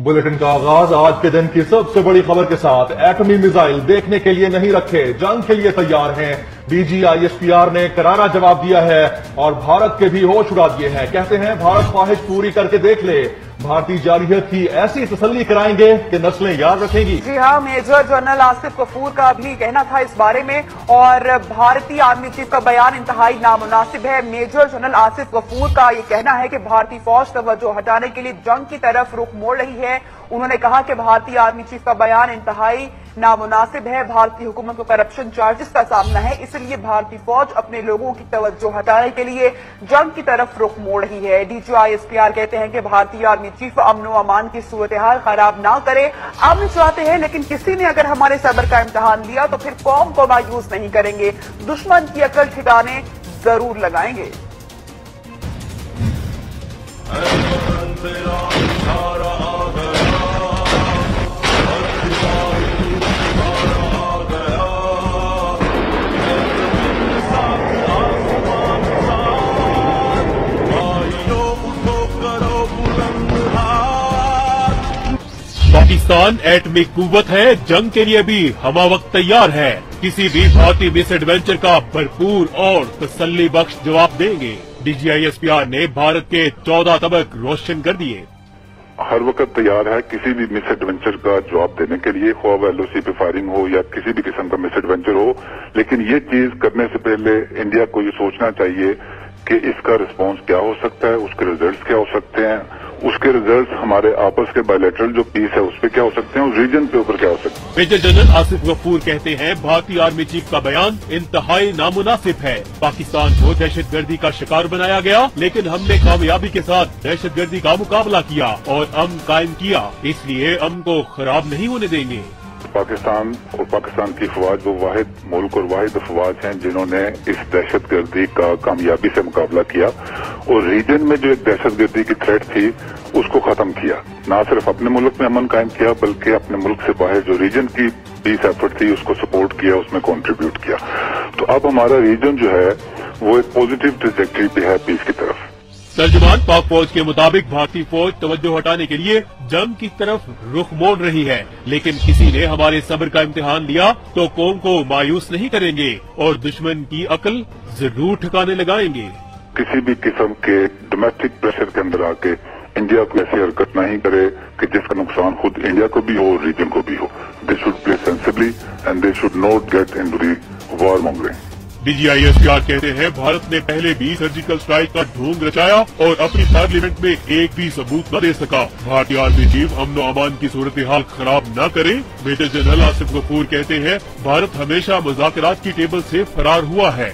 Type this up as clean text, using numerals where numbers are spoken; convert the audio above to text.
Bulletin का आगाज आज के दिन की सबसे बड़ी खबर के साथ। एटमी मिसाइल देखने के लिए नहीं रखे, जंग के लिए तैयार हैं। DGISPR ने करारा जवाब दिया है और भारत के भी होश उड़ा दिए हैं। कहते हैं भारत ख्वाहिश पूरी करके देख ले, भारतीय जारहियत की ऐसी तसल्ली कराएंगे कि नस्लें याद रखेंगी। जी हाँ, मेजर जनरल आसिफ गफूर का भी कहना था इस बारे में और भारतीय आर्मी चीफ का बयान इंतहाई नामुनासिब है। मेजर जनरल आसिफ गफूर का ये कहना है कि भारतीय फौज तवज्जो हटाने के लिए जंग की तरफ रुख मोड़ रही है। उन्होंने कहा कि भारतीय आर्मी चीफ का बयान इंतहाई नामुनासिब है। भारतीय हुकूमत को करप्शन चार्जेस का सामना है, इसलिए भारतीय फौज अपने लोगों की तवज्जो हटाने के लिए जंग की तरफ रुख मोड़ रही है। DGISPR कहते हैं कि भारतीय आर्मी चीफ अमन व अमान की सूरत हाल खराब ना करे। अमन चाहते हैं, लेकिन किसी ने अगर हमारे सब्र का इम्तिहान लिया तो फिर कौम को मायूस नहीं करेंगे, दुश्मन की अकल ठिकाने जरूर लगाएंगे। पाकिस्तान एटमिक कुव्वत है, जंग के लिए भी हमा वक्त तैयार है। किसी भी भारतीय मिस एडवेंचर का भरपूर और तसल्ली बख्श जवाब देंगे। DGISPR ने भारत के 14 तबक रोशन कर दिए। हर वक्त तैयार है किसी भी मिस एडवेंचर का जवाब देने के लिए, ख्वाह LOC पे फायरिंग हो या किसी भी किस्म का मिस एडवेंचर हो। लेकिन ये चीज करने से पहले इंडिया को ये सोचना चाहिए कि इसका रिस्पांस क्या हो सकता है, उसके रिजल्ट्स क्या हो सकते हैं, उसके रिजल्ट्स हमारे आपस के बायलैटरल जो पीस है उस पर क्या हो सकते हैं, उस रीजन के ऊपर क्या हो सकते हैं। मेजर जनरल आसिफ गफूर कहते हैं भारतीय आर्मी चीफ का बयान इंतहाई नामुनासिब है। पाकिस्तान को दहशतगर्दी का शिकार बनाया गया, लेकिन हमने कामयाबी के साथ दहशतगर्दी का मुकाबला किया और अमन कायम किया, इसलिए अमन को खराब नहीं होने देंगे। पाकिस्तान और पाकिस्तान की फौज वो वाहिद मुल्क और वाहिद फौज हैं जिन्होंने इस दहशतगर्दी का कामयाबी से मुकाबला किया और रीजन में जो एक दहशतगर्दी की थ्रेट थी उसको खत्म किया। न सिर्फ अपने मुल्क में अमन कायम किया बल्कि अपने मुल्क से बाहर जो रीजन की पीस एफर्ट थी उसको सपोर्ट किया, उसमें कंट्रीब्यूट किया। तो अब हमारा रीजन जो है वो एक पॉजिटिव ट्रैजेक्टरी पे है पीस की तरफ। तर्जुमान पाक फौज के मुताबिक भारतीय फौज तवज्जो हटाने के लिए जंग की तरफ रुख मोड़ रही है, लेकिन किसी ने हमारे सब्र का इम्तिहान लिया तो कौम को मायूस नहीं करेंगे और दुश्मन की अकल जरूर ठिकाने लगाएंगे। किसी भी किस्म के डोमेस्टिक प्रेशर के अंदर आके इंडिया को ऐसी हरकत नहीं करे कि जिसका नुकसान खुद इंडिया को भी हो और रीजन को भी हो। They should play sensibly and they should not get into the war mongering. DGISPR कहते हैं भारत ने पहले भी सर्जिकल स्ट्राइक का ढोंग रचाया और अपनी पार्लियामेंट में एक भी सबूत न दे सका। भारतीय आर्मी चीफ अमन व अमान की सूरत हाल खराब न करे। मेजर जनरल आसिफ गफूर कहते हैं भारत हमेशा मुज़ाकरात की टेबल से फरार हुआ है।